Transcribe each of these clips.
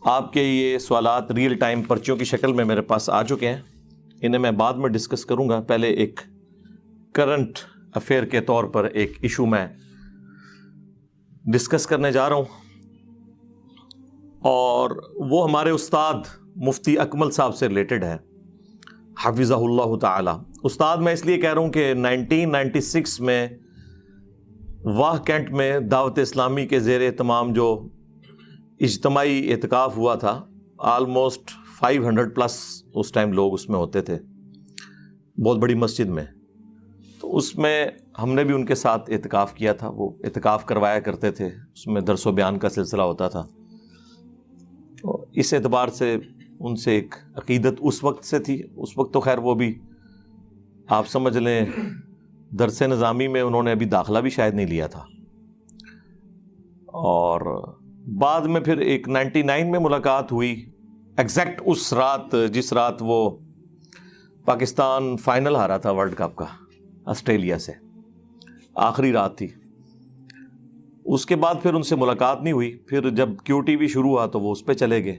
آپ کے یہ سوالات ریئل ٹائم پرچیوں کی شکل میں میرے پاس آ چکے ہیں، انہیں میں بعد میں ڈسکس کروں گا۔ پہلے ایک کرنٹ افیئر کے طور پر ایک ایشو میں ڈسکس کرنے جا رہا ہوں، اور وہ ہمارے استاد مفتی اکمل صاحب سے ریلیٹڈ ہے، حفظہ اللہ تعالی۔ استاد میں اس لیے کہہ رہا ہوں کہ 1996 میں واہ کینٹ میں دعوت اسلامی کے زیر اہتمام جو اجتماعی اعتکاف ہوا تھا، آلموسٹ 500 پلس اس ٹائم لوگ اس میں ہوتے تھے، بہت بڑی مسجد میں۔ تو اس میں ہم نے بھی ان کے ساتھ اعتکاف کیا تھا، وہ اعتکاف کروایا کرتے تھے، اس میں درس و بیان کا سلسلہ ہوتا تھا۔ اس اعتبار سے ان سے ایک عقیدت اس وقت سے تھی۔ اس وقت تو خیر وہ بھی آپ سمجھ لیں درس نظامی میں انہوں نے ابھی داخلہ بھی شاید نہیں لیا تھا، اور بعد میں پھر ایک 99 میں ملاقات ہوئی، ایگزیکٹ اس رات جس رات وہ پاکستان فائنل ہارا تھا ورلڈ کپ کا آسٹریلیا سے، آخری رات تھی۔ اس کے بعد پھر ان سے ملاقات نہیں ہوئی۔ پھر جب کیو ٹی وی شروع ہوا تو وہ اس پہ چلے گئے،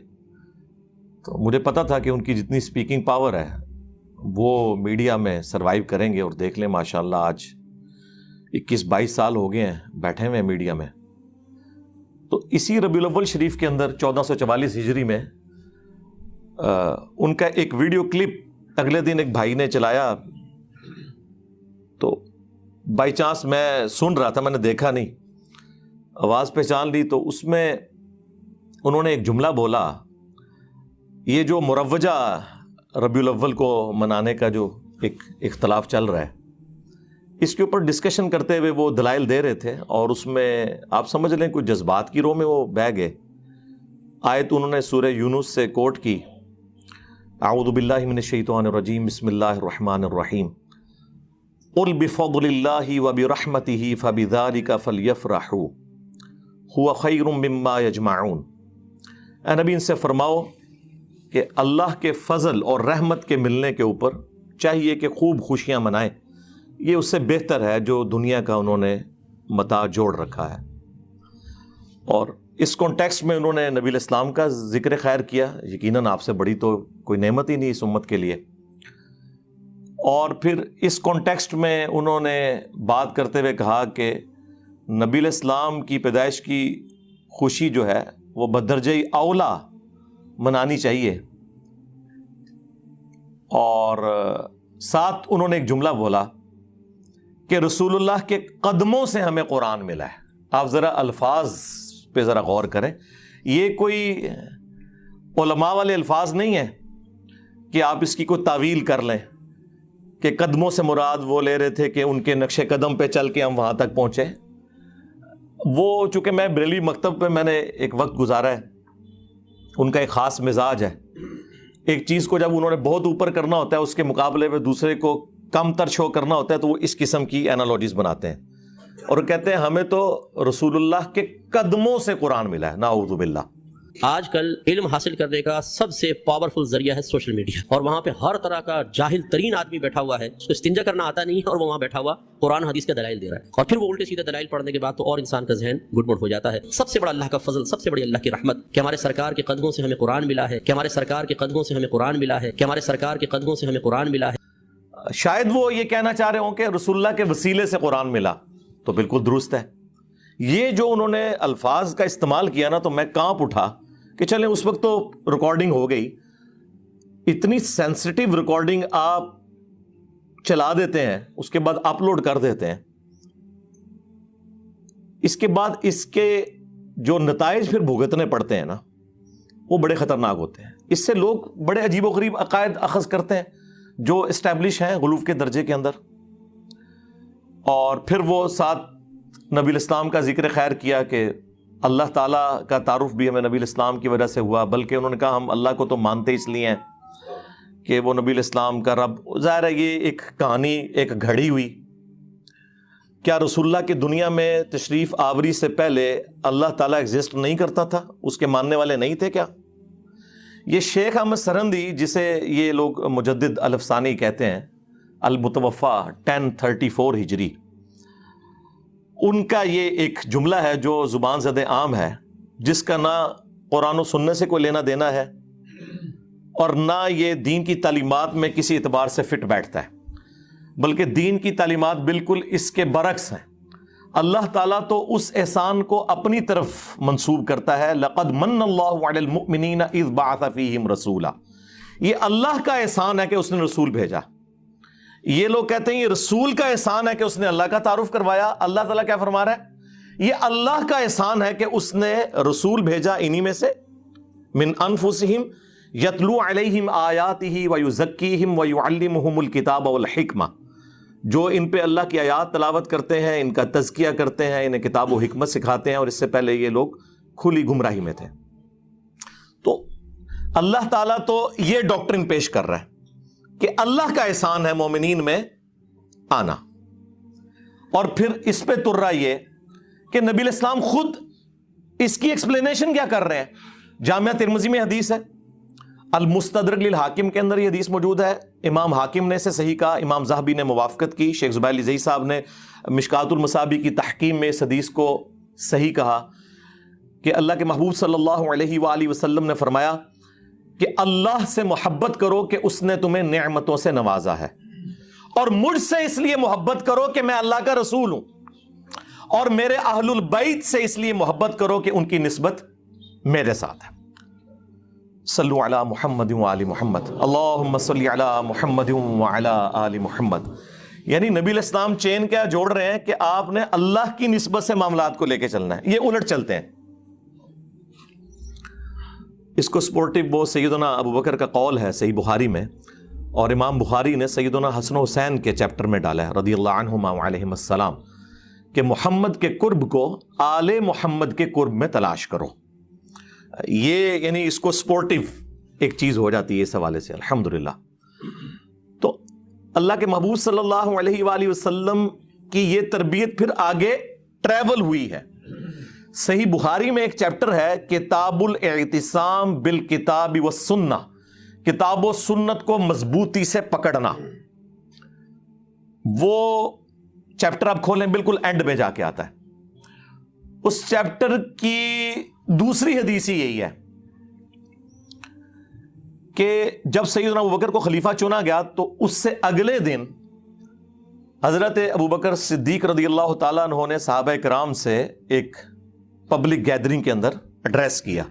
تو مجھے پتا تھا کہ ان کی جتنی سپیکنگ پاور ہے وہ میڈیا میں سروائیو کریں گے، اور دیکھ لیں ماشاءاللہ آج 21-22 سال ہو گئے ہیں بیٹھے ہوئے میڈیا میں۔ تو اسی ربیع الاول شریف کے اندر 1444 ہجری میں ان کا ایک ویڈیو کلپ اگلے دن ایک بھائی نے چلایا، تو بائی چانس میں سن رہا تھا، میں نے دیکھا نہیں، آواز پہچان لی۔ تو اس میں انہوں نے ایک جملہ بولا، یہ جو مروجہ ربیع الاول کو منانے کا جو ایک اختلاف چل رہا ہے، اس کے اوپر ڈسکشن کرتے ہوئے وہ دلائل دے رہے تھے، اور اس میں آپ سمجھ لیں کچھ جذبات کی رو میں وہ بہہ گئے۔ آیت انہوں نے سورہ یونس سے کوٹ کی، اعوذ باللہ من الشیطان الرجیم، بسم اللہ الرحمن الرحیم، قل بفضل اللہ وبرحمتہ فبذلک فلیفرحوا هو خیر مما یجمعون۔ اے نبی ان سے فرماؤ کہ اللہ کے فضل اور رحمت کے ملنے کے اوپر چاہیے کہ خوب خوشیاں منائیں، یہ اس سے بہتر ہے جو دنیا کا انہوں نے متاع جوڑ رکھا ہے۔ اور اس کانٹیکسٹ میں انہوں نے نبی الاسلام کا ذکر خیر کیا، یقیناً آپ سے بڑی تو کوئی نعمت ہی نہیں اس امت کے لیے۔ اور پھر اس کانٹیکسٹ میں انہوں نے بات کرتے ہوئے کہا کہ نبی الاسلام کی پیدائش کی خوشی جو ہے وہ بدرجہ اولا منانی چاہیے۔ اور ساتھ انہوں نے ایک جملہ بولا کہ رسول اللہ کے قدموں سے ہمیں قرآن ملا ہے۔ آپ ذرا الفاظ پہ ذرا غور کریں، یہ کوئی علماء والے الفاظ نہیں ہیں کہ آپ اس کی کوئی تعویل کر لیں کہ قدموں سے مراد وہ لے رہے تھے کہ ان کے نقش قدم پہ چل کے ہم وہاں تک پہنچے۔ وہ چونکہ میں بریلوی مکتب پہ میں نے ایک وقت گزارا ہے، ان کا ایک خاص مزاج ہے، ایک چیز کو جب انہوں نے بہت اوپر کرنا ہوتا ہے، اس کے مقابلے میں دوسرے کو کم تر شو کرنا ہوتا ہے، تو وہ اس قسم کی اینالوجیز بناتے ہیں، اور کہتے ہیں ہمیں تو رسول اللہ کے قدموں سے قرآن ملا ہے، نعوذ باللہ۔ آج کل علم حاصل کرنے کا سب سے پاورفل ذریعہ ہے سوشل میڈیا، اور وہاں پہ ہر طرح کا جاہل ترین آدمی بیٹھا ہوا ہے، اس کو استنجا کرنا آتا نہیں ہے، اور وہ وہاں بیٹھا ہوا قرآن حدیث کے دلائل دے رہا ہے، اور پھر وہ الٹے سیدھے دلائل پڑھنے کے بعد تو اور انسان کا ذہن گڈ مڈ ہو جاتا ہے۔ سب سے بڑا اللہ کا فضل، سب سے بڑی اللہ کی رحمت کہ ہمارے سرکار کے قدموں سے ہمیں قرآن ملا ہے، کہ ہمارے سرکار کے قدموں سے ہمیں قرآن ملا ہے، کہ ہمارے سرکار کے قدموں سے ہمیں قرآن ملا ہے۔ شاید وہ یہ کہنا چاہ رہے ہوں کہ رسول اللہ کے وسیلے سے قرآن ملا، تو بالکل درست ہے۔ یہ جو انہوں نے الفاظ کا استعمال کیا نا، تو میں کانپ اٹھا کہ چلیں اس وقت تو ریکارڈنگ ہو گئی، اتنی سینسٹیو ریکارڈنگ آپ چلا دیتے ہیں، اس کے بعد اپلوڈ کر دیتے ہیں، اس کے بعد اس کے جو نتائج پھر بھگتنے پڑتے ہیں نا، وہ بڑے خطرناک ہوتے ہیں۔ اس سے لوگ بڑے عجیب و غریب عقائد اخذ کرتے ہیں جو اسٹیبلش ہیں غلوف کے درجے کے اندر، اور پھر وہ ساتھ نبی الاسلام کا ذکر خیر کیا کہ اللہ تعالیٰ کا تعارف بھی ہمیں نبی الاسلام کی وجہ سے ہوا، بلکہ انہوں نے کہا ہم اللہ کو تو مانتے اس لیے ہیں کہ وہ نبی الاسلام کا رب۔ ظاہر ہے یہ ایک کہانی ایک گھڑی ہوئی۔ کیا رسول اللہ کی دنیا میں تشریف آوری سے پہلے اللہ تعالیٰ ایگزسٹ نہیں کرتا تھا؟ اس کے ماننے والے نہیں تھے کیا؟ یہ شیخ احمد سرہندی، جسے یہ لوگ مجدد الف ثانی کہتے ہیں، المتوفا 1034 ہجری، ان کا یہ ایک جملہ ہے جو زبان زد عام ہے، جس کا نہ قرآن و سنت سے کوئی لینا دینا ہے اور نہ یہ دین کی تعلیمات میں کسی اعتبار سے فٹ بیٹھتا ہے، بلکہ دین کی تعلیمات بالکل اس کے برعکس ہیں۔ اللہ تعالیٰ تو اس احسان کو اپنی طرف منسوب کرتا ہے، لَقَدْ مَنَّ اللَّهُ عَلَى الْمُؤْمِنِينَ إِذْ بَعَثَ فِيهِمْ رَسُولًا، یہ اللہ کا احسان ہے کہ اس نے رسول بھیجا۔ یہ لوگ کہتے ہیں یہ رسول کا احسان ہے کہ اس نے اللہ کا تعارف کروایا۔ اللہ تعالیٰ کیا فرما رہا ہے؟ یہ اللہ کا احسان ہے کہ اس نے رسول بھیجا انہی میں سے، من انفسہم یتلو علیہم آیاتہ ویزکیہم ویعلمہم الکتاب والحکمہ، جو ان پہ اللہ کی آیات تلاوت کرتے ہیں، ان کا تزکیہ کرتے ہیں، انہیں کتاب و حکمت سکھاتے ہیں، اور اس سے پہلے یہ لوگ کھلی گمراہی میں تھے۔ تو اللہ تعالیٰ تو یہ ڈاکٹرن پیش کر رہا ہے کہ اللہ کا احسان ہے مومنین میں آنا، اور پھر اس پہ ترا یہ کہ نبی الاسلام خود اس کی ایکسپلینیشن کیا کر رہے ہیں۔ جامعہ ترمذی میں حدیث ہے، المستدرک للحاکم کے اندر یہ حدیث موجود ہے، امام حاکم نے اسے صحیح کہا، امام ذہبی نے موافقت کی، شیخ زبیر علی زئی صاحب نے مشکات المصابی کی تحکیم میں اس حدیث کو صحیح کہا کہ اللہ کے محبوب صلی اللہ علیہ وآلہ وسلم نے فرمایا کہ اللہ سے محبت کرو کہ اس نے تمہیں نعمتوں سے نوازا ہے، اور مجھ سے اس لیے محبت کرو کہ میں اللہ کا رسول ہوں، اور میرے اہل البیت سے اس لیے محبت کرو کہ ان کی نسبت میرے ساتھ ہے۔ صلو علی محمد وآل محمد، اللہم صلی علی محمد وعلی آل محمد۔ یعنی نبی الاسلام چین کیا جوڑ رہے ہیں کہ آپ نے اللہ کی نسبت سے معاملات کو لے کے چلنا ہے، یہ الٹ چلتے ہیں۔ اس کو سپورٹو وہ سیدنا ابو بکر کا قول ہے صحیح بخاری میں، اور امام بخاری نے سیدنا حسن و حسین کے چیپٹر میں ڈالا ہے رضی اللہ عنہما وعلیہم السلام، کہ محمد کے قرب کو آل محمد کے قرب میں تلاش کرو۔ یہ یعنی اس کو سپورٹو ایک چیز ہو جاتی ہے اس حوالے سے، الحمدللہ۔ تو اللہ کے محبوب صلی اللہ علیہ وآلہ وسلم کی یہ تربیت پھر آگے ٹریول ہوئی ہے۔ صحیح بخاری میں ایک چیپٹر ہے کتاب الاعتصام بالکتاب والسنہ، کتاب و سنت کو مضبوطی سے پکڑنا۔ وہ چیپٹر آپ کھولیں بالکل اینڈ میں جا کے آتا ہے۔ اس چیپٹر کی دوسری حدیث ہی یہی ہے کہ جب سیدنا ابو بکر کو خلیفہ چنا گیا تو اس سے اگلے دن حضرت ابو بکر صدیق رضی اللہ تعالیٰ عنہ نے صحابہ کرام سے ایک پبلک گیدرنگ کے اندر ایڈریس کیا۔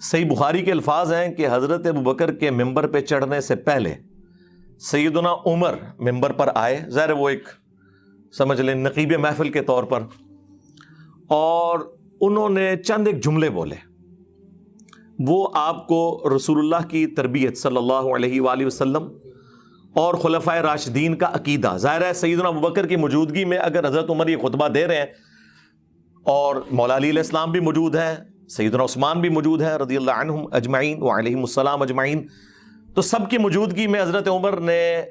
صحیح بخاری کے الفاظ ہیں کہ حضرت ابو بکر کے ممبر پہ چڑھنے سے پہلے سیدنا عمر ممبر پر آئے، ظاہر وہ ایک سمجھ لیں نقیب محفل کے طور پر، اور انہوں نے چند ایک جملے بولے۔ وہ آپ کو رسول اللہ کی تربیت صلی اللہ علیہ وآلہ وسلم اور خلفائے راشدین کا عقیدہ، ظاہر ہے سیدنا ابو بکر کی موجودگی میں اگر حضرت عمر یہ خطبہ دے رہے ہیں اور مولا علی علیہ السلام بھی موجود ہیں، سیدنا عثمان بھی موجود ہیں رضی اللہ عنہم اجمعین وعلیہم السلام اجمعین، تو سب کی موجودگی میں حضرت عمر نے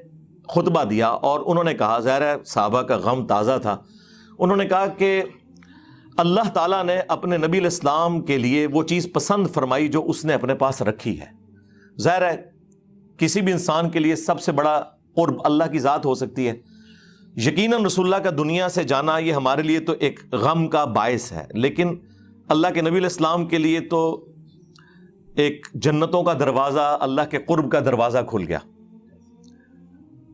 خطبہ دیا، اور انہوں نے کہا، ظاہر ہے صحابہ کا غم تازہ تھا، انہوں نے کہا کہ اللہ تعالیٰ نے اپنے نبی الاسلام کے لیے وہ چیز پسند فرمائی جو اس نے اپنے پاس رکھی ہے۔ ظاہر ہے کسی بھی انسان کے لیے سب سے بڑا قرب اللہ کی ذات ہو سکتی ہے، یقیناً رسول اللہ کا دنیا سے جانا یہ ہمارے لیے تو ایک غم کا باعث ہے، لیکن اللہ کے نبی الاسلام کے لیے تو ایک جنتوں کا دروازہ، اللہ کے قرب کا دروازہ کھل گیا۔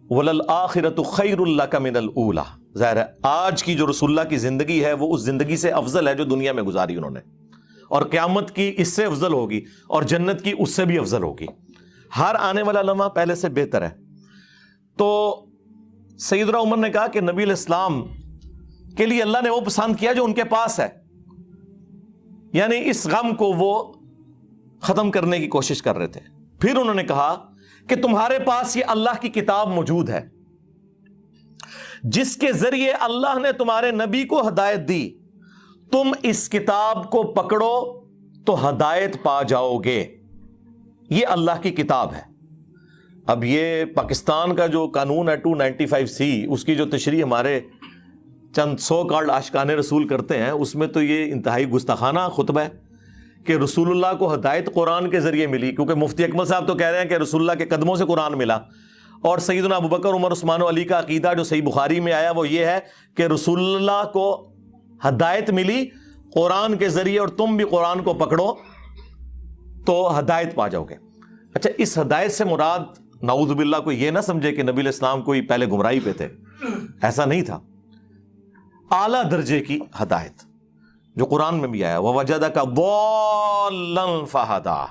وَلَلْآخِرَةُ خَيْرٌ لَكَ مِنَ الْأُولَى، ظاہر ہے آج کی جو رسول اللہ کی زندگی ہے وہ اس زندگی سے افضل ہے جو دنیا میں گزاری انہوں نے، اور قیامت کی اس سے افضل ہوگی، اور جنت کی اس سے بھی افضل ہوگی۔ ہر آنے والا لمحہ پہلے سے بہتر ہے۔ تو سیدنا عمر نے کہا کہ نبی الاسلام کے لیے اللہ نے وہ پسند کیا جو ان کے پاس ہے، یعنی اس غم کو وہ ختم کرنے کی کوشش کر رہے تھے۔ پھر انہوں نے کہا کہ تمہارے پاس یہ اللہ کی کتاب موجود ہے جس کے ذریعے اللہ نے تمہارے نبی کو ہدایت دی، تم اس کتاب کو پکڑو تو ہدایت پا جاؤ گے، یہ اللہ کی کتاب ہے۔ اب یہ پاکستان کا جو قانون ہے 295C، اس کی جو تشریح ہمارے چند سو کارڈ عاشقان رسول کرتے ہیں، اس میں تو یہ انتہائی گستاخانہ خطبہ ہے کہ رسول اللہ کو ہدایت قرآن کے ذریعے ملی، کیونکہ مفتی اکمل صاحب تو کہہ رہے ہیں کہ رسول اللہ کے قدموں سے قرآن ملا، اور سیدنا ابو بکر عمر عثمان و علی کا عقیدہ جو صحیح بخاری میں آیا وہ یہ ہے کہ رسول اللہ کو ہدایت ملی قرآن کے ذریعے، اور تم بھی قرآن کو پکڑو تو ہدایت پا جاؤ گے. اچھا, اس ہدایت سے مراد نعوذ باللہ کوئی یہ نہ سمجھے کہ نبی علیہ السلام کوئی پہلے گمراہی پہ تھے, ایسا نہیں تھا. اعلیٰ درجے کی ہدایت جو قرآن میں بھی آیا, وَوَجَدَكَ ضَالًّا فَهَدَىٰ.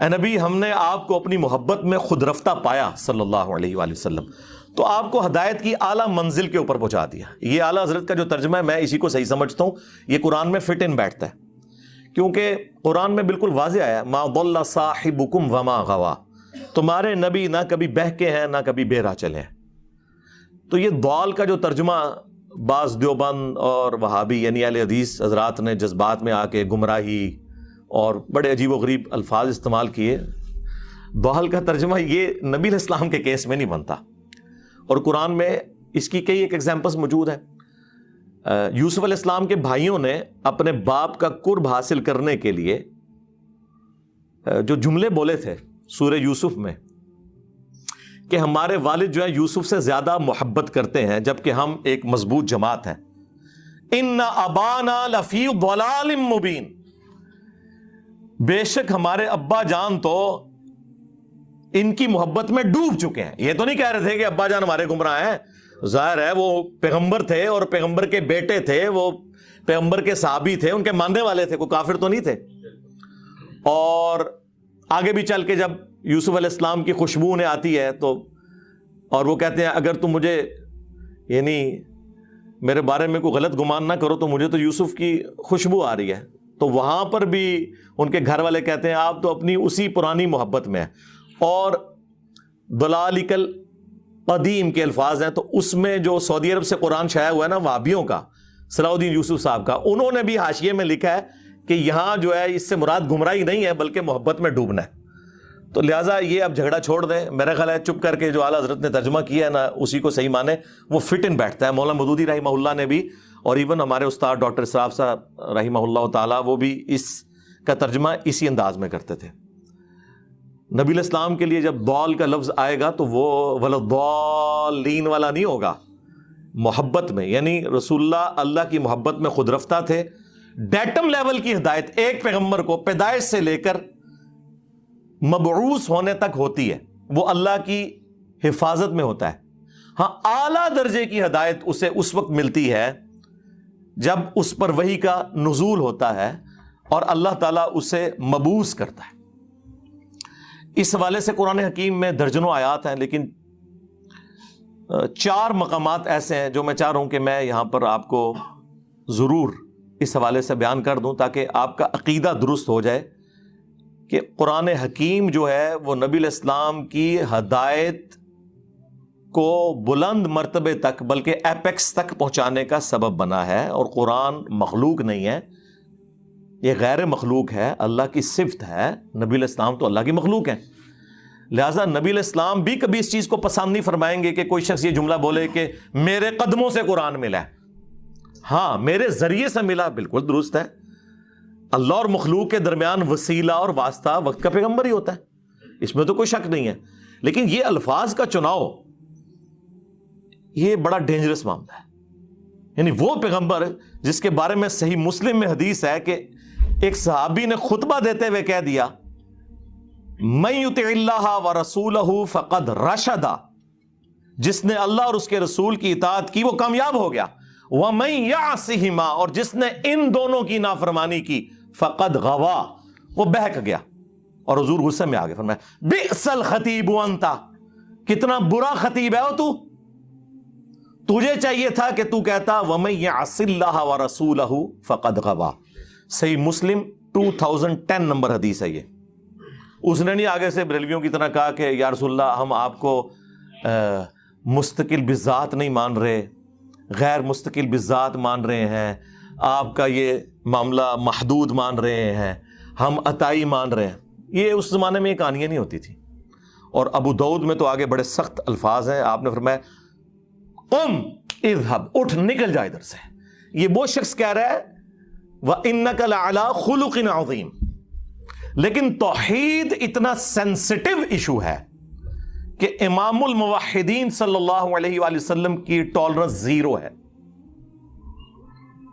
اے نبی, ہم نے آپ کو اپنی محبت میں خود رفتہ پایا صلی اللہ علیہ وآلہ وسلم, تو آپ کو ہدایت کی اعلیٰ منزل کے اوپر پہنچا دیا. یہ اعلیٰ حضرت کا جو ترجمہ ہے میں اسی کو صحیح سمجھتا ہوں, یہ قرآن میں فٹ ان بیٹھتا ہے, کیونکہ قرآن میں بالکل واضح آیا مَا ضَلَّ صَاحِبُكُمْ وَمَا غَوَىٰ. تمہارے نبی نہ کبھی بہکے ہیں نہ کبھی بے راہ چلے ہیں. تو یہ ضال کا جو ترجمہ بعض دیوبند اور وہابی یعنی اہل حدیث حضرات نے جذبات میں آ کے گمراہی اور بڑے عجیب و غریب الفاظ استعمال کیے, ضال کا ترجمہ یہ نبی علیہ السلام کے کیس میں نہیں بنتا. اور قرآن میں اس کی کئی ایک ایگزامپلس موجود ہیں. یوسف علیہ السلام کے بھائیوں نے اپنے باپ کا قرب حاصل کرنے کے لیے جو جملے بولے تھے سورہ یوسف میں کہ ہمارے والد جو ہے یوسف سے زیادہ محبت کرتے ہیں جبکہ ہم ایک مضبوط جماعت ہیں. ان ابانا لفی ضلال مبین, بے شک ہمارے ابا جان تو ان کی محبت میں ڈوب چکے ہیں. یہ تو نہیں کہہ رہے تھے کہ ابا جان ہمارے گمراہ ہیں, ظاہر ہے وہ پیغمبر تھے اور پیغمبر کے بیٹے تھے, وہ پیغمبر کے صحابی تھے, ان کے ماننے والے تھے, کوئی کافر تو نہیں تھے. اور آگے بھی چل کے جب یوسف علیہ السلام کی خوشبو انہیں آتی ہے تو اور وہ کہتے ہیں اگر تم مجھے یعنی میرے بارے میں کوئی غلط گمان نہ کرو تو مجھے تو یوسف کی خوشبو آ رہی ہے, تو وہاں پر بھی ان کے گھر والے کہتے ہیں آپ تو اپنی اسی پرانی محبت میں ہیں. اور ضلالک القدیم کے الفاظ ہیں, تو اس میں جو سعودی عرب سے قرآن شائع ہوا ہے نا وہابیوں کا, صلاح الدین یوسف صاحب کا, انہوں نے بھی حاشیے میں لکھا ہے کہ یہاں جو ہے اس سے مراد گمراہی نہیں ہے بلکہ محبت میں ڈوبنا ہے. تو لہٰذا یہ اب جھگڑا چھوڑ دیں. میرا خیال ہے چپ کر کے جو اعلیٰ حضرت نے ترجمہ کیا ہے نا اسی کو صحیح مانے, وہ فٹ ان بیٹھتا ہے. مولانا مودودی رحمہ اللہ نے بھی, اور ایون ہمارے استاد ڈاکٹر اسراف صاحب رحمہ اللہ تعالیٰ, وہ بھی اس کا ترجمہ اسی انداز میں کرتے تھے. نبی علیہ السلام کے لیے جب ضال کا لفظ آئے گا تو وہ وَلَضَّالِّينَ والا نہیں ہوگا, محبت میں, یعنی رسول اللہ اللہ کی محبت میں خود رفتہ تھے. ڈیٹم لیول کی ہدایت ایک پیغمبر کو پیدائش سے لے کر مبعوث ہونے تک ہوتی ہے, وہ اللہ کی حفاظت میں ہوتا ہے. ہاں اعلیٰ درجے کی ہدایت اسے اس وقت ملتی ہے جب اس پر وحی کا نزول ہوتا ہے اور اللہ تعالیٰ اسے مبعوث کرتا ہے. اس حوالے سے قرآن حکیم میں درجنوں آیات ہیں, لیکن 4 مقامات ایسے ہیں جو میں چاہ رہا ہوں کہ میں یہاں پر آپ کو ضرور اس حوالے سے بیان کر دوں تاکہ آپ کا عقیدہ درست ہو جائے کہ قرآن حکیم جو ہے وہ نبی علیہ السلام کی ہدایت کو بلند مرتبے تک بلکہ ایپیکس تک پہنچانے کا سبب بنا ہے. اور قرآن مخلوق نہیں ہے, یہ غیر مخلوق ہے, اللہ کی صفت ہے. نبی علیہ السلام تو اللہ کی مخلوق ہیں, لہٰذا نبی علیہ السلام بھی کبھی اس چیز کو پسند نہیں فرمائیں گے کہ کوئی شخص یہ جملہ بولے کہ میرے قدموں سے قرآن ملا ہے. ہاں میرے ذریعے سے ملا, بالکل درست ہے. اللہ اور مخلوق کے درمیان وسیلہ اور واسطہ وقت کا پیغمبر ہی ہوتا ہے, اس میں تو کوئی شک نہیں ہے. لیکن یہ الفاظ کا چناؤ یہ بڑا ڈینجرس معاملہ ہے. یعنی وہ پیغمبر جس کے بارے میں صحیح مسلم میں حدیث ہے کہ ایک صحابی نے خطبہ دیتے ہوئے کہہ دیا من یطع اللہ ورسولہ فقد رشد, جس نے اللہ اور اس کے رسول کی اطاعت کی وہ کامیاب ہو گیا. ومن یعصہما, اور جس نے ان دونوں کی نافرمانی کی فقد غوا, وہ بہک گیا. اور حضور غصے میں آگے فرمایا بئس الخطیب انت, کتنا برا خطیب ہے وہ تجھے چاہیے تھا کہ تو کہتا ومن یعص اللہ ورسولہ فقد غوا. صحیح مسلم 2010 نمبر حدیث ہے یہ. اس نے نہیں آگے سے بریلویوں کی طرح کہا کہ یا رسول اللہ ہم آپ کو مستقل بذات نہیں مان رہے, غیر مستقل بذات مان رہے ہیں, آپ کا یہ معاملہ محدود مان رہے ہیں, ہم عطائی مان رہے ہیں. یہ اس زمانے میں یہ کہانیاں نہیں ہوتی تھی. اور ابو داؤد میں تو آگے بڑے سخت الفاظ ہیں. آپ نے فرمایا قم اذهب, اٹھ نکل جا ادھر سے. یہ وہ شخص کہہ رہا ہے وَإِنَّكَ لَعَلَىٰ خُلُقٍ عَظِيمٍ. لیکن توحید اتنا سینسٹیو ایشو ہے کہ امام الموحدین صلی اللہ علیہ وآلہ وسلم کی ٹالرنس زیرو ہے,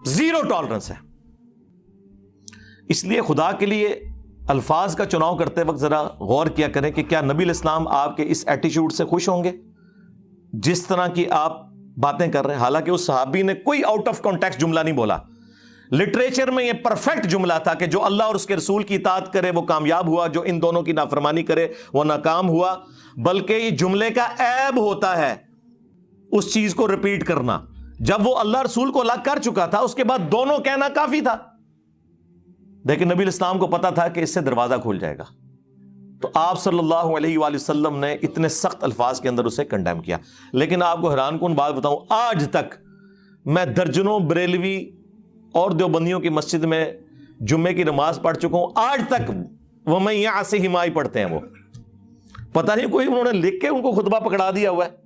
زیرو ٹالرنس ہے. اس لیے خدا کے لیے الفاظ کا چناؤ کرتے وقت ذرا غور کیا کریں کہ کیا نبی علیہ السلام آپ کے اس ایٹیچیوڈ سے خوش ہوں گے جس طرح کی آپ باتیں کر رہے ہیں. حالانکہ اس صحابی نے کوئی آؤٹ آف کانٹیکسٹ جملہ نہیں بولا. لٹریچر میں یہ پرفیکٹ جملہ تھا کہ جو اللہ اور اس کے رسول کی اطاعت کرے وہ کامیاب ہوا, جو ان دونوں کی نافرمانی کرے وہ ناکام ہوا. بلکہ یہ جملے کا عیب ہوتا ہے اس چیز کو ریپیٹ کرنا. جب وہ اللہ رسول کو الگ کر چکا تھا اس کے بعد دونوں کہنا کافی تھا, لیکن نبی علیہ السلام کو پتا تھا کہ اس سے دروازہ کھل جائے گا, تو آپ صلی اللہ علیہ وآلہ وسلم نے اتنے سخت الفاظ کے اندر اسے کنڈیم کیا. لیکن آپ کو حیران کن بات بتاؤں, آج تک میں درجنوں بریلوی اور دیوبندیوں کی مسجد میں جمعے کی نماز پڑھ چکا ہوں, آج تک وہ میں یہاں سے ہمائی پڑھتے ہیں. وہ پتہ نہیں کوئی انہوں نے لکھ کے ان کو خطبہ پکڑا دیا ہوا ہے.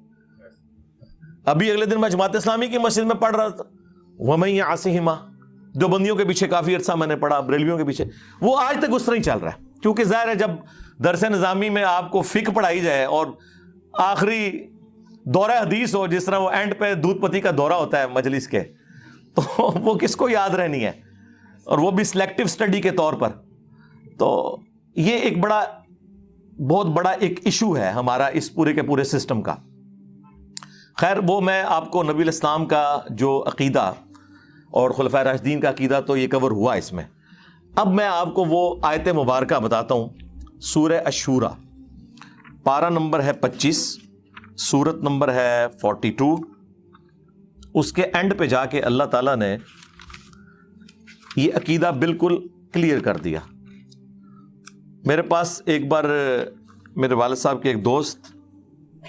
ابھی اگلے دن میں جماعت اسلامی کی مسجد میں پڑھ رہا تھا, وہ میں یہاں سے ہما. دیوبندیوں کے پیچھے کافی عرصہ میں نے پڑھا, بریلویوں کے پیچھے, وہ آج تک اس طرح ہی چل رہا ہے. کیونکہ ظاہر ہے جب درس نظامی میں آپ کو فقہ پڑھائی جائے اور آخری دورہ حدیث ہو, جس طرح وہ اینڈ پہ دودھ پتی کا دورہ ہوتا ہے مجلس کے, تو وہ کس کو یاد رہنی ہے, اور وہ بھی سلیکٹیو سٹڈی کے طور پر. تو یہ ایک بہت بڑا ایک ایشو ہے ہمارا اس پورے کے پورے سسٹم کا. خیر, وہ میں آپ کو نبی علیہ السلام کا جو عقیدہ اور خلفائے راشدین کا عقیدہ تو یہ کور ہوا اس میں. اب میں آپ کو وہ آیت مبارکہ بتاتا ہوں. سورہ الشورى, پارہ نمبر ہے 25, سورت نمبر ہے 42. اس کے اینڈ پہ جا کے اللہ تعالیٰ نے یہ عقیدہ بالکل کلیئر کر دیا. میرے پاس ایک بار میرے والد صاحب کے ایک دوست,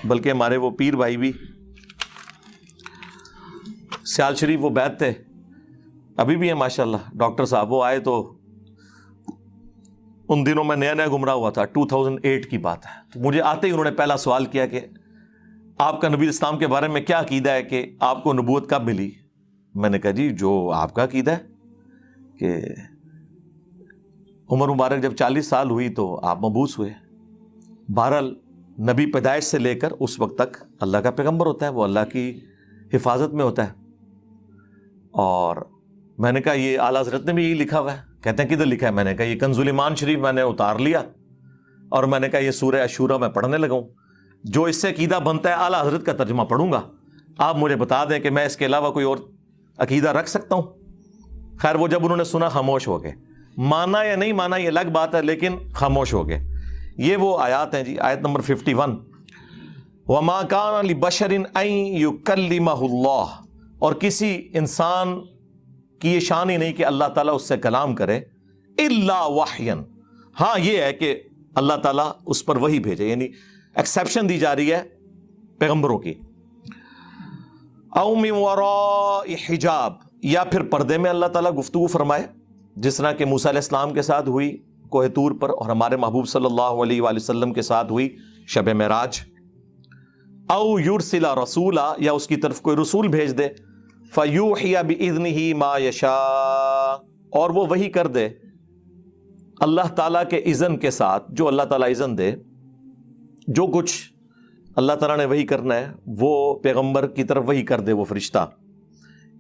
بلکہ ہمارے وہ پیر بھائی بھی, سیال شریف وہ بیت تھے, ابھی بھی ہیں ماشاءاللہ, ڈاکٹر صاحب, وہ آئے تو ان دنوں میں نیا نیا گمراہ ہوا تھا, 2008 کی بات ہے. تو مجھے آتے ہی انہوں نے پہلا سوال کیا کہ آپ کا نبی اسلام کے بارے میں کیا عقیدہ ہے کہ آپ کو نبوت کب ملی؟ میں نے کہا جی جو آپ کا عقیدہ ہے کہ عمر مبارک جب 40 سال ہوئی تو آپ مبعوث ہوئے. بہرحال نبی پیدائش سے لے کر اس وقت تک اللہ کا پیغمبر ہوتا ہے, وہ اللہ کی حفاظت میں ہوتا ہے. اور میں نے کہا یہ اعلیٰ حضرت نے بھی یہی لکھا ہوا ہے. کہتے ہیں کدھر لکھا ہے؟ میں نے کہا یہ کنز الایمان شریف میں نے اتار لیا, اور میں نے کہا یہ سورہ الشورى میں پڑھنے لگا ہوں, جو اس سے عقیدہ بنتا ہے اعلیٰ حضرت کا ترجمہ پڑھوں گا, آپ مجھے بتا دیں کہ میں اس کے علاوہ کوئی اور عقیدہ رکھ سکتا ہوں. خیر, وہ جب انہوں نے سنا خاموش ہو گئے. مانا یا نہیں مانا یہ الگ بات ہے, لیکن خاموش ہو گئے. یہ وہ آیات ہیں جی, آیت نمبر 51, وَمَا كَانَ لِبَشَرٍ أَن يُكَلِّمَهُ اللَّهُ, اور کسی انسان کی یہ شان ہی نہیں کہ اللہ تعالیٰ اس سے کلام کرے, الا وحیاً, ہاں یہ ہے کہ اللہ تعالیٰ اس پر وحی بھیجے, یعنی ایکسیپشن دی جا رہی ہے پیغمبروں کی. او من وراء حجاب, یا پھر پردے میں اللہ تعالیٰ گفتگو فرمائے, جس طرح کہ موسیٰ علیہ السلام کے ساتھ ہوئی کوہ طور پر, اور ہمارے محبوب صلی اللہ علیہ وآلہ وسلم کے ساتھ ہوئی شب معراج. او یرسل رسولا, یا اس کی طرف کوئی رسول بھیج دے, فیوحی بإذنہ ما یشاء, اور وہ وحی کر دے اللہ تعالیٰ کے اذن کے ساتھ, جو اللہ تعالیٰ اذن دے. جو کچھ اللہ تعالیٰ نے وحی کرنا ہے وہ پیغمبر کی طرف وحی کر دے وہ فرشتہ.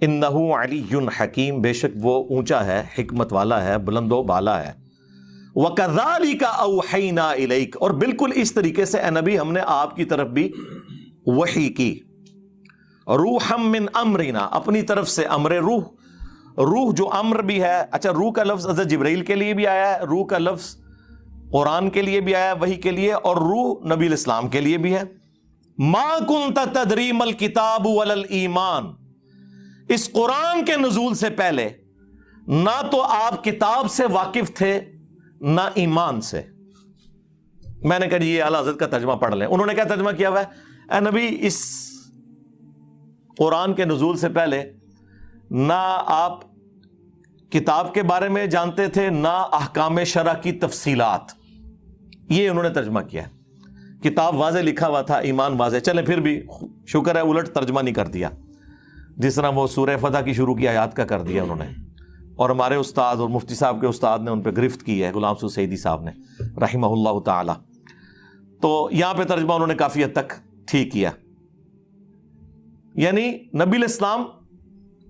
انہ علی حکیم, بے شک وہ اونچا ہے, حکمت والا ہے, بلند و بالا ہے. وَكَذَلِكَ أَوْحَيْنَا إِلَيْكَ, اور بالکل اس طریقے سے اے نبی ہم نے آپ کی طرف بھی وحی کی. روحا من امرنا, اپنی طرف سے امر روح. روح جو امر بھی ہے, اچھا روح کا لفظ حضرت جبرائیل کے لیے بھی آیا ہے, روح کا لفظ قرآن کے لیے بھی آیا ہے, وحی کے لیے, اور روح نبی علیہ السلام کے لیے بھی ہے. ما کنت تدری ما الکتاب ولا الایمان, اس قرآن کے نزول سے پہلے نہ تو آپ کتاب سے واقف تھے نہ ایمان سے. میں نے کہا یہ اعلیٰ حضرت کا ترجمہ پڑھ لیں. انہوں نے کیا ترجمہ کیا ہوا ہے؟ اے نبی اس قرآن کے نزول سے پہلے نہ آپ کتاب کے بارے میں جانتے تھے نہ احکام شرع کی تفصیلات. یہ انہوں نے ترجمہ کیا ہے. کتاب واضح لکھا ہوا تھا, ایمان واضح. چلیں پھر بھی شکر ہے الٹ ترجمہ نہیں کر دیا, جس طرح وہ سورہ فتح کی شروع کی آیات کا کر دیا انہوں نے, اور ہمارے استاد اور مفتی صاحب کے استاد نے ان پہ گرفت کی ہے, غلام سعود سعیدی صاحب نے رحمہ اللہ تعالی. تو یہاں پہ ترجمہ انہوں نے کافی حد تک ٹھیک کیا. یعنی نبی علیہ السلام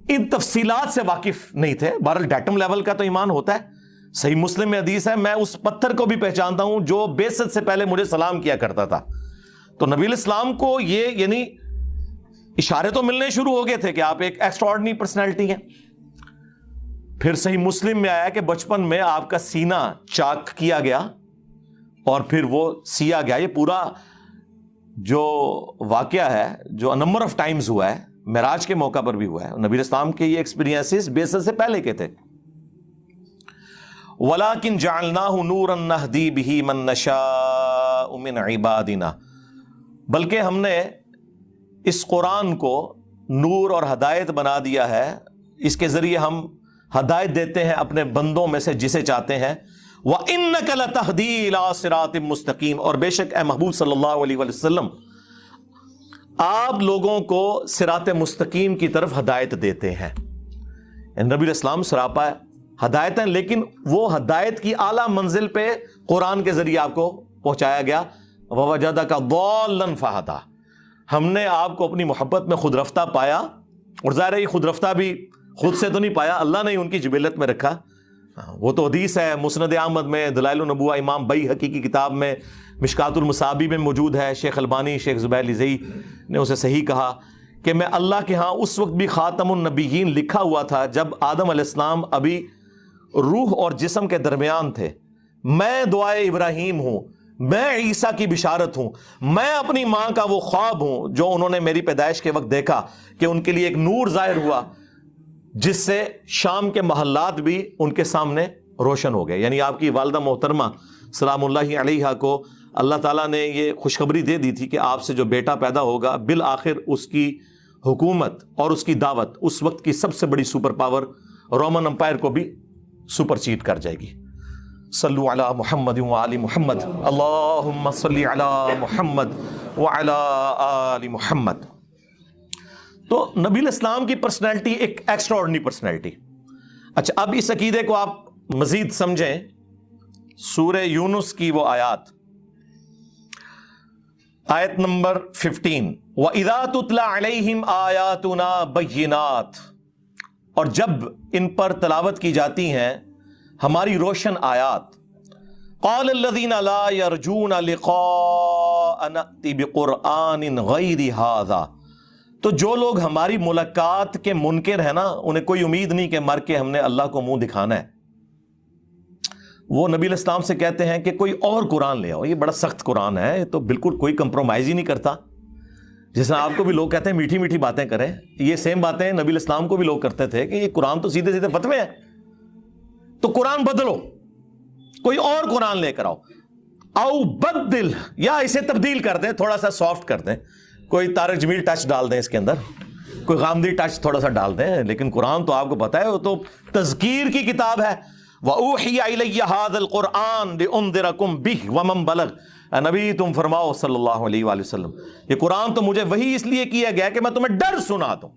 ان تفصیلات سے واقف نہیں تھے. بہرحال ڈیٹم لیول کا تو ایمان ہوتا ہے, صحیح مسلم میں حدیث ہے میں اس پتھر کو بھی پہچانتا ہوں جو بعثت سے پہلے مجھے سلام کیا کرتا تھا. تو نبی الاسلام کو یہ یعنی اشارے تو ملنے شروع ہو گئے تھے کہ آپ ایک ایکسٹراڈنری پرسنالٹی ہیں. پھر صحیح مسلم میں آیا کہ بچپن میں آپ کا سینہ چاک کیا گیا اور پھر وہ سیا گیا. یہ پورا جو واقعہ ہے جو نمبر آف ٹائمز ہوا ہے معراج کے موقع پر بھی ہوا ہے. نبی اسلام کے یہ ایکسپیرینسز بعثت سے پہلے کے تھے. وَلَكِنْ جَعَلْنَاهُ نُورًا نَهْدِي بِهِ مَن نَّشَاءُ مِنْ عِبَادِنَا, بلکہ ہم نے اس قرآن کو نور اور ہدایت بنا دیا ہے. اس کے ذریعے ہم ہدایت دیتے ہیں اپنے بندوں میں سے جسے چاہتے ہیں. وَإِنَّكَ لَتَهْدِي إِلَىٰ صِرَاطٍ مُسْتَقِيمٍ, اور بے شک اے محبوب صلی اللہ علیہ وسلم آپ لوگوں کو صراط مستقیم کی طرف ہدایت دیتے ہیں. نبی الاسلام سراپا ہدایت ہیں, لیکن وہ ہدایت کی اعلیٰ منزل پہ قرآن کے ذریعے آپ کو پہنچایا گیا. وَوَجَدَكَ ضَالًّا فَهَدَىٰ, ہم نے آپ کو اپنی محبت میں خود رفتہ پایا. اور ظاہر ہے یہ خود رفتہ بھی خود سے تو نہیں پایا, اللہ نے ان کی جبلت میں رکھا. وہ تو حدیث ہے مسند احمد میں, دلائل النبوہ امام بیہقی کی کتاب میں, مشکات المصابیح میں موجود ہے. شیخ البانی شیخ زبیر لزئی نے اسے صحیح کہا کہ میں اللہ کے ہاں اس وقت بھی خاتم النبیین لکھا ہوا تھا جب آدم علیہ السلام ابھی روح اور جسم کے درمیان تھے. میں دعائے ابراہیم ہوں, میں عیسیٰ کی بشارت ہوں, میں اپنی ماں کا وہ خواب ہوں جو انہوں نے میری پیدائش کے وقت دیکھا کہ ان کے لیے ایک نور ظاہر ہوا جس سے شام کے محلات بھی ان کے سامنے روشن ہو گئے. یعنی آپ کی والدہ محترمہ سلام اللہ علیہا کو اللہ تعالیٰ نے یہ خوشخبری دے دی تھی کہ آپ سے جو بیٹا پیدا ہوگا بالآخر اس کی حکومت اور اس کی دعوت اس وقت کی سب سے بڑی سپر پاور رومن امپائر کو بھی سپر چیٹ کر جائے گی. صلو علی محمد وآل محمد, اللہم صلی علی محمد وعلی آل محمد. تو نبی الاسلام کی پرسنالٹی ایک ایکسٹراورڈنری پرسنالٹی. اچھا, اب اس عقیدے کو آپ مزید سمجھیں. سورہ یونس کی وہ آیات, آیت نمبر 15, وَإِذَا تُتْلَى عَلَيْهِمْ آيَاتُنَا بَيِّنَاتٍ, اور جب ان پر تلاوت کی جاتی ہیں ہماری روشن آیات. قَالَ الَّذِينَ لَا يَرْجُونَ لِقَاءَ نَأْتِ بِقُرْآنٍ غَيْرِ هَذَا, تو جو لوگ ہماری ملاقات کے منکر ہیں نا, انہیں کوئی امید نہیں کہ مر کے ہم نے اللہ کو منہ دکھانا ہے, وہ نبی الاسلام سے کہتے ہیں کہ کوئی اور قرآن لے آؤ, یہ بڑا سخت قرآن ہے, تو بالکل کوئی کمپرومائز ہی نہیں کرتا. جس طرح آپ کو بھی لوگ کہتے ہیں میٹھی میٹھی باتیں کریں, یہ سیم باتیں نبی الاسلام کو بھی لوگ کرتے تھے کہ یہ قرآن تو سیدھے سیدھے فتوے ہیں, تو قرآن بدلو, کوئی اور قرآن لے کر آؤ. او بدل, یا اسے تبدیل کر دیں, تھوڑا سا سافٹ کر دیں, کوئی طارق جمیل ٹچ ڈال دیں اس کے اندر, کوئی غامدی ٹچ تھوڑا سا ڈال دیں. لیکن قرآن تو آپ کو پتا ہے وہ تو تذکیر کی کتاب ہے. وَأُوحِيَ إِلَيَّ هَذَا الْقُرْآنُ لِأُنذِرَكُم بِهِ وَمَن بَلَغَ, اے نبی تم فرماؤ صلی اللہ علیہ وآلہ وسلم, یہ قرآن تو مجھے وہی اس لیے کیا گیا کہ میں تمہیں ڈر سنا دوں,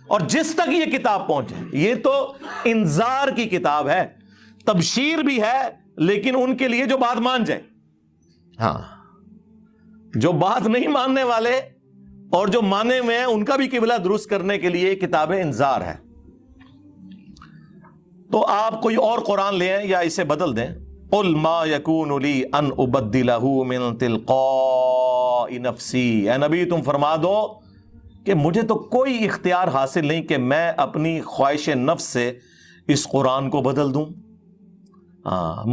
اور جس تک یہ کتاب پہنچے. یہ تو انذار کی کتاب ہے, تبشیر بھی ہے, لیکن ان کے لیے جو بات مان جائے. ہاں, جو بات نہیں ماننے والے اور جو مانے ہوئے ہیں ان کا بھی قبلہ درست کرنے کے لیے کتاب انذار ہے. تو آپ کوئی اور قرآن لے آئیں یا اسے بدل دیں. قُلْ مَا يَكُونُ لِي أَنْ أُبَدِّلَهُ مِنْ تِلْقَاءِ نَفْسِي, اے نبی تم فرما دو کہ مجھے تو کوئی اختیار حاصل نہیں کہ میں اپنی خواہش نفس سے اس قرآن کو بدل دوں.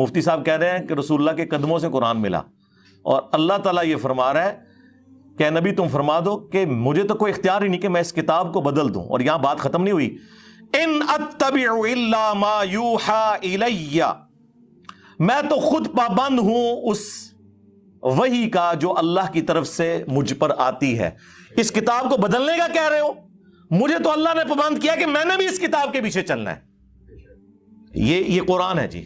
مفتی صاحب کہہ رہے ہیں کہ رسول اللہ کے قدموں سے قرآن ملا, اور اللہ تعالیٰ یہ فرما رہا ہے کہ اے نبی تم فرما دو کہ مجھے تو کوئی اختیار ہی نہیں کہ میں اس کتاب کو بدل دوں. اور یہاں بات ختم نہیں ہوئی. ان اتبع الا ما یوحى الی, میں تو خود پابند ہوں اس وحی کا جو اللہ کی طرف سے مجھ پر آتی ہے. اس کتاب کو بدلنے کا کہہ رہے ہو, مجھے تو اللہ نے پابند کیا کہ میں نے بھی اس کتاب کے پیچھے چلنا ہے. یہ قرآن ہے جی,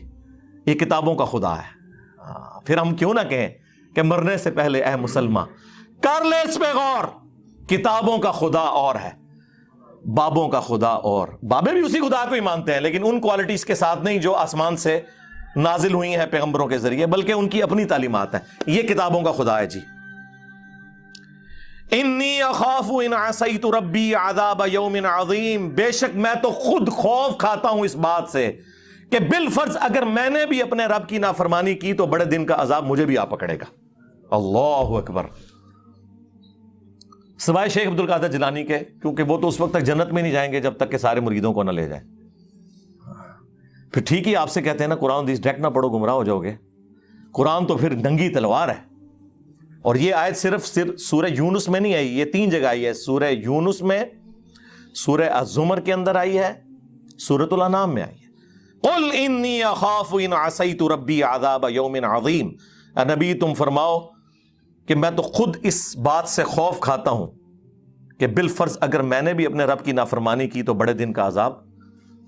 یہ کتابوں کا خدا ہے. پھر ہم کیوں نہ کہیں کہ مرنے سے پہلے اے مسلمان کر لے اس پہ غور, کتابوں کا خدا اور ہے, بابوں کا خدا اور. بابے بھی اسی خدا کو ہی مانتے ہیں, لیکن ان کوالٹیز کے ساتھ نہیں جو آسمان سے نازل ہوئی ہیں پیغمبروں کے ذریعے, بلکہ ان کی اپنی تعلیمات ہیں. یہ کتابوں کا خدا ہے جی. انی اخاف ان عصیت ربی عذاب یوم عظیم, بے شک میں تو خود خوف کھاتا ہوں اس بات سے کہ بالفرض اگر میں نے بھی اپنے رب کی نافرمانی کی تو بڑے دن کا عذاب مجھے بھی آ پکڑے گا. اللہ اکبر. سوائے شیخ عبد القادر جیلانی کے, کیونکہ وہ تو اس وقت تک جنت میں نہیں جائیں گے جب تک کہ سارے مریدوں کو نہ لے جائیں. پھر ٹھیک ہی آپ سے کہتے ہیں نا قرآن حدیث ڈائریکٹ نہ پڑھو گمراہ ہو جاؤ گے. قرآن تو پھر ننگی تلوار ہے. اور یہ آیت صرف سورہ یونس میں نہیں آئی, یہ 3 جگہ آئی ہے. سورہ یونس میں, سورہ الزمر کے اندر آئی ہے, سورۃ الانعام میں آئی ہے. قل انی اخاف ان عصیت ربی عذاب یوم عظیم. اے نبی تم فرماؤ کہ میں تو خود اس بات سے خوف کھاتا ہوں کہ بالفرض اگر میں نے بھی اپنے رب کی نافرمانی کی تو بڑے دن کا عذاب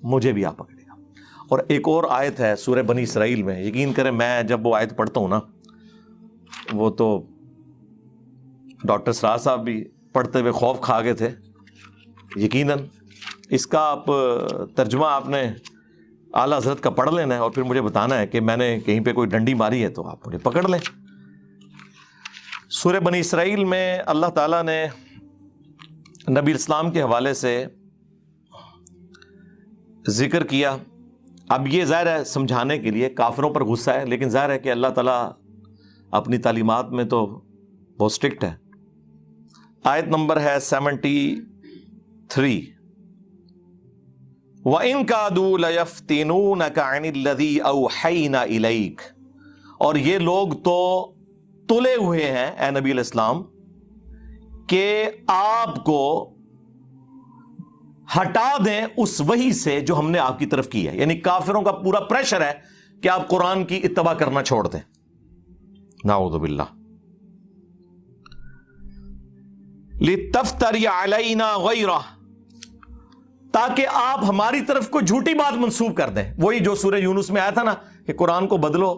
مجھے بھی آ پکڑے گا. اور ایک اور آیت ہے سورہ بنی اسرائیل میں, یقین کریں میں جب وہ آیت پڑھتا ہوں نا, وہ تو ڈاکٹر سراج صاحب بھی پڑھتے ہوئے خوف کھا گئے تھے یقیناً. اس کا آپ ترجمہ آپ نے اعلیٰ حضرت کا پڑھ لینا ہے اور پھر مجھے بتانا ہے کہ میں نے کہیں پہ کوئی ڈنڈی ماری ہے تو آپ مجھے پکڑ لیں. سورہ بنی اسرائیل میں اللہ تعالیٰ نے نبی اسلام کے حوالے سے ذکر کیا. اب یہ ظاہر ہے سمجھانے کے لیے, کافروں پر غصہ ہے, لیکن ظاہر ہے کہ اللہ تعالیٰ اپنی تعلیمات میں تو بہت اسٹرکٹ ہے. آیت نمبر ہے 73. وَإِن كَادُوا لَيَفْتِنُونَكَ عَنِ الَّذِي أَوْحَيْنَا إِلَيْكَ. اور یہ لوگ تو تلے ہوئے ہیں اے نبی علیہ السلام کہ آپ کو ہٹا دیں اس وحی سے جو ہم نے آپ کی طرف کی ہے. یعنی کافروں کا پورا پریشر ہے کہ آپ قرآن کی اتباع کرنا چھوڑ دیں. نعوذ باللہ. لِتَفْتَرِيَ عَلَيْنَا غَيْرَهُ, تاکہ آپ ہماری طرف کوئی جھوٹی بات منسوب کر دیں. وہی جو سورہ یونس میں آیا تھا نا کہ قرآن کو بدلو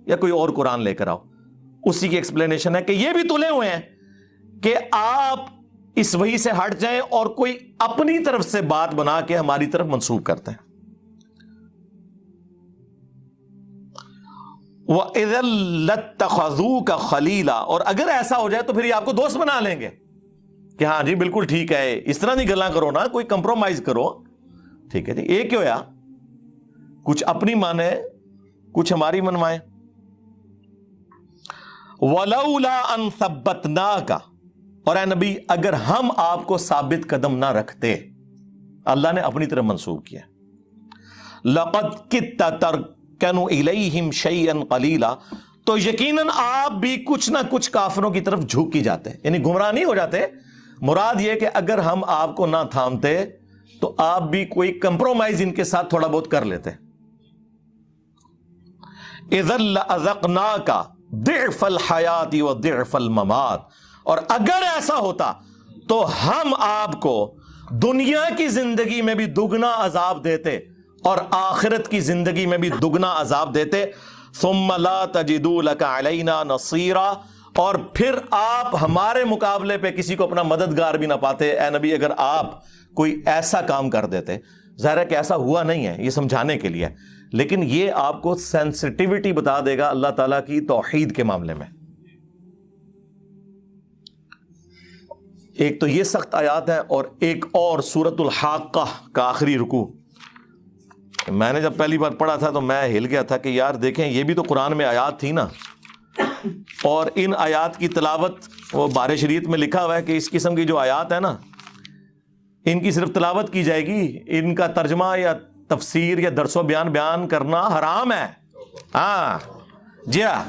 یا کوئی اور قرآن لے کر آؤ, اسی کی ایکسپلینیشن ہے کہ یہ بھی تلے ہوئے ہیں کہ آپ اس وحی سے ہٹ جائیں اور کوئی اپنی طرف سے بات بنا کے ہماری طرف منسوب کرتے ہیں. وَإِذًا لَاتَّخَذُوكَ خَلِيلًا, اور اگر ایسا ہو جائے تو پھر یہ آپ کو دوست بنا لیں گے کہ ہاں جی بالکل ٹھیک ہے, اس طرح نہیں گلاں کرو نا, کوئی کمپرومائز کرو. ٹھیک ہے جی, ایک کیوں یا کچھ اپنی مانے کچھ ہماری منوائیں. وَلَوْلَا أَن ثَبَّتْنَاكَ, اور اے نبی اگر ہم آپ کو ثابت قدم نہ رکھتے, اللہ نے اپنی طرف منسوب کیا. لَقَدْ كِدتَّ تَرْكَنُ إِلَيْهِمْ شَيْئًا قَلِيلًا, تو یقیناً آپ بھی کچھ نہ کچھ کافروں کی طرف جھک ہی جاتے, یعنی گمراہ نہیں ہو جاتے. مراد یہ کہ اگر ہم آپ کو نہ تھامتے تو آپ بھی کوئی کمپرومائز ان کے ساتھ تھوڑا بہت کر لیتے. اذا لأذقناک ضعف الحیات وضعف الممات, اور اگر ایسا ہوتا تو ہم آپ کو دنیا کی زندگی میں بھی دگنا عذاب دیتے اور آخرت کی زندگی میں بھی دگنا عذاب دیتے. ثم لا تجدوا لك علینا نصیرا, اور پھر آپ ہمارے مقابلے پہ کسی کو اپنا مددگار بھی نہ پاتے. اے نبی اگر آپ کوئی ایسا کام کر دیتے, ظاہر ہے کہ ایسا ہوا نہیں ہے, یہ سمجھانے کے لیے, لیکن یہ آپ کو سینسٹیوٹی بتا دے گا اللہ تعالیٰ کی توحید کے معاملے میں. ایک تو یہ سخت آیات ہے, اور ایک اور سورۃ الحاقہ کا آخری رکوع. میں نے جب پہلی بار پڑھا تھا تو میں ہل گیا تھا کہ یار دیکھیں یہ بھی تو قرآن میں آیات تھی نا, اور ان آیات کی تلاوت وہ بارِ شریعت میں لکھا ہوا ہے کہ اس قسم کی جو آیات ہے نا ان کی صرف تلاوت کی جائے گی, ان کا ترجمہ یا تفسیر یا درس و بیان کرنا حرام ہے. ہاں جی ہاں,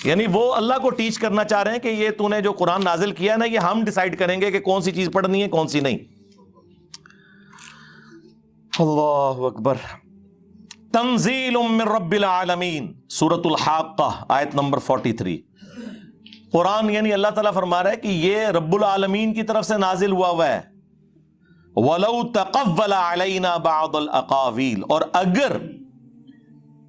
یعنی وہ اللہ کو ٹیچ کرنا چاہ رہے ہیں کہ یہ تو نے جو قرآن نازل کیا ہے نا, یہ ہم ڈیسائیڈ کریں گے کہ کون سی چیز پڑھنی ہے کون سی نہیں. اللہ اکبر. تنزیل من رب العالمین, سورۃ الحاقہ آیت نمبر 43. قرآن یعنی اللہ تعالیٰ فرما رہا ہے کہ یہ رب العالمین کی طرف سے نازل ہوا ہے. وَلَوْ تَقَوَّلَ عَلَيْنَا بَعْضَ الْأَقَاوِيلِ, اور اگر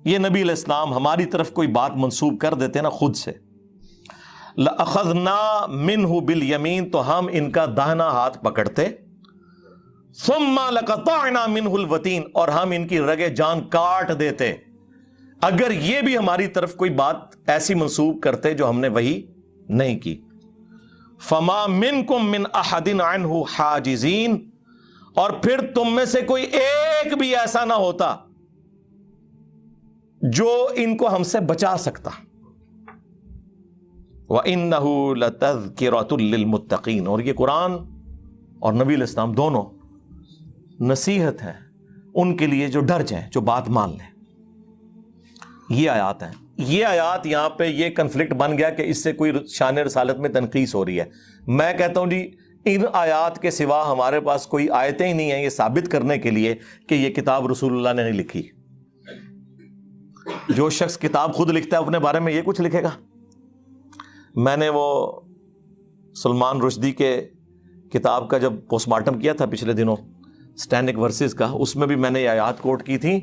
یہ نبی علیہ السلام ہماری طرف کوئی بات منسوب کر دیتے نا خود سے, لَأَخَذْنَا مِنْهُ بِالْيَمِينِ, تو ہم ان کا داہنا ہاتھ پکڑتے. ثُمَّ لَقَطَعْنَا مِنْهُ الْوَتِينَ, اور ہم ان کی رگے جان کاٹ دیتے اگر یہ بھی ہماری طرف کوئی بات ایسی منسوب کرتے جو ہم نے وہی نہیں کی. فَمَا مِنْكُمْ مِنْ أَحَدٍ عَنْهُ حَاجِزِينَ, اور پھر تم میں سے کوئی ایک بھی ایسا نہ ہوتا جو ان کو ہم سے بچا سکتا. وَإِنَّهُ لَتَذْكِرَةٌ لِّلْمُتَّقِينَ, اور یہ قرآن اور نبی علیہ السلام دونوں نصیحت ہے ان کے لیے جو ڈر جائیں, جو بات مان لیں. یہ آیات ہیں. یہ آیات یہاں پہ یہ کنفلکٹ بن گیا کہ اس سے کوئی شان رسالت میں تنقیص ہو رہی ہے. میں کہتا ہوں جی ان آیات کے سوا ہمارے پاس کوئی آیتیں ہی نہیں ہیں یہ ثابت کرنے کے لیے کہ یہ کتاب رسول اللہ نے نہیں لکھی. جو شخص کتاب خود لکھتا ہے اپنے بارے میں یہ کچھ لکھے گا؟ میں نے وہ سلمان رشدی کے کتاب کا جب پوسٹ مارٹم کیا تھا پچھلے دنوں سٹینک ورسز کا, اس میں بھی میں نے یہ آیات کوٹ کی تھی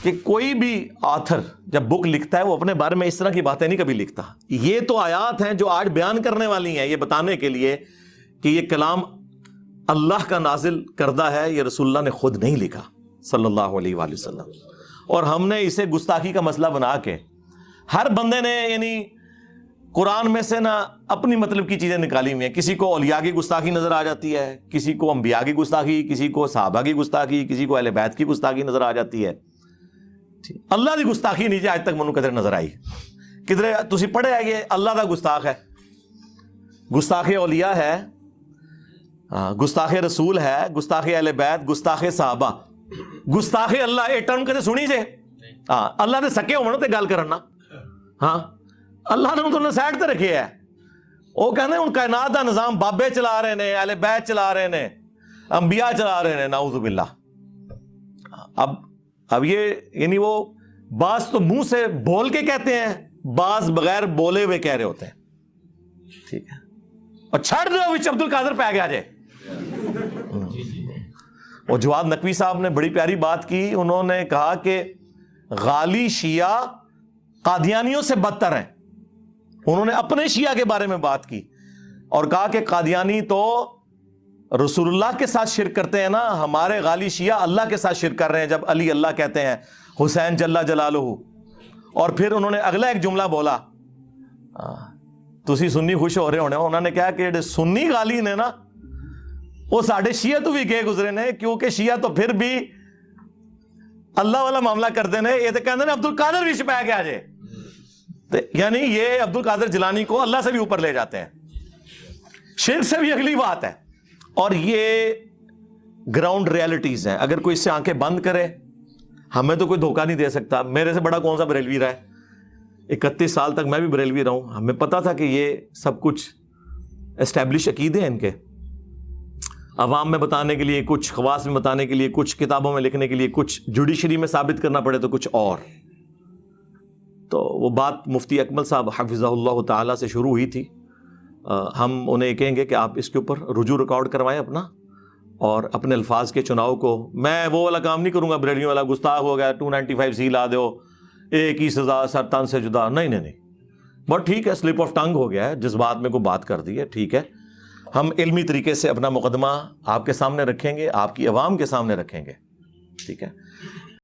کہ کوئی بھی آتھر جب بک لکھتا ہے وہ اپنے بارے میں اس طرح کی باتیں نہیں کبھی لکھتا. یہ تو آیات ہیں جو آج بیان کرنے والی ہیں, یہ بتانے کے لیے کہ یہ کلام اللہ کا نازل کردہ ہے, یہ رسول اللہ نے خود نہیں لکھا صلی اللہ علیہ وآلہ وسلم. اور ہم نے اسے گستاخی کا مسئلہ بنا کے ہر بندے نے یعنی قرآن میں سے نا اپنی مطلب کی چیزیں نکالی ہوئی ہیں. کسی کو اولیاء کی گستاخی نظر آ جاتی ہے, کسی کو انبیاء کی گستاخی, کسی کو صحابہ کی گستاخی, کسی کو اہل بیت کی گستاخی نظر آ جاتی ہے. اللہ کی گستاخی نہیں آج تک منو کدھر نظر آئی. کدھر تسی پڑھے ہے یہ اللہ دا گستاخ ہے, گستاخ اولیاء ہے, گستاخ رسول ہے, گستاخ اہل بیت, گستاخ صحابہ, گستاخ اللہ. یہ ٹرم کدے سنی جے؟ ہاں اللہ دے سکے ہونا تے گل کرنا. ہاں اللہ نے انہوں سائڈ تے رکھے ہے. وہ کہنے ان کائنات دا نظام بابے چلا رہے نے, اہل بیت چلا رہے نے, انبیاء چلا رہے نے, نعوذ باللہ. اب یہ یعنی وہ بعض تو منہ سے بول کے کہتے ہیں, بعض بغیر بولے ہوئے کہہ رہے ہوتے ہیں. ٹھیک ہے, اور چھڑ دو وچ عبد القادر پہ گیا جے. اور جواد نقوی صاحب نے بڑی پیاری بات کی. انہوں نے کہا کہ غالی شیعہ قادیانیوں سے بدتر ہیں. انہوں نے اپنے شیعہ کے بارے میں بات کی اور کہا کہ قادیانی تو رسول اللہ کے ساتھ شرک کرتے ہیں نا, ہمارے غالی شیعہ اللہ کے ساتھ شرک کر رہے ہیں جب علی اللہ کہتے ہیں, حسین جل جلالہ. اور پھر انہوں نے اگلا ایک جملہ بولا, تسی سنی خوش ہو رہے ہونے, انہوں نے کہا کہ سنی غالی نے نا وہ ساڑھے شیعہ تو بھی گئے گزرے نے, کیونکہ شیعہ تو پھر بھی اللہ والا معاملہ کرتے ہیں. یہ تو کہتے ہیں عبد القادر بھی چھپایا گیا جے, یعنی یہ عبد القادر جیلانی کو اللہ سے بھی اوپر لے جاتے ہیں, شرک سے بھی اگلی بات ہے. اور یہ گراؤنڈ ریالٹیز ہیں. اگر کوئی اس سے آنکھیں بند کرے, ہمیں تو کوئی دھوکہ نہیں دے سکتا. میرے سے بڑا کون سا بریلوی رہا ہے, 31 سال تک میں بھی بریلوی رہا ہوں. ہمیں پتا تھا کہ یہ سب کچھ اسٹیبلش عقیدے ہیں ان کے, عوام میں بتانے کے لیے کچھ, خواص میں بتانے کے لیے کچھ, کتابوں میں لکھنے کے لیے کچھ, جوڈیشری میں ثابت کرنا پڑے تو کچھ اور. تو وہ بات مفتی اکمل صاحب حفظہ اللہ تعالیٰ سے شروع ہوئی تھی. ہم انہیں کہیں گے کہ آپ اس کے اوپر رجوع ریکارڈ کروائیں اپنا, اور اپنے الفاظ کے چناؤ کو. میں وہ والا کام نہیں کروں گا بریلوی والا, گستاخ ہو گیا 295C لا دو, ایک ہی سزا سر تن سے جدا. نہیں, بٹ ٹھیک ہے, سلپ آف ٹنگ ہو گیا ہے, جس بات میں کوئی بات کر دی ہے, ٹھیک ہے. ہم علمی طریقے سے اپنا مقدمہ آپ کے سامنے رکھیں گے, آپ کی عوام کے سامنے رکھیں گے, ٹھیک ہے.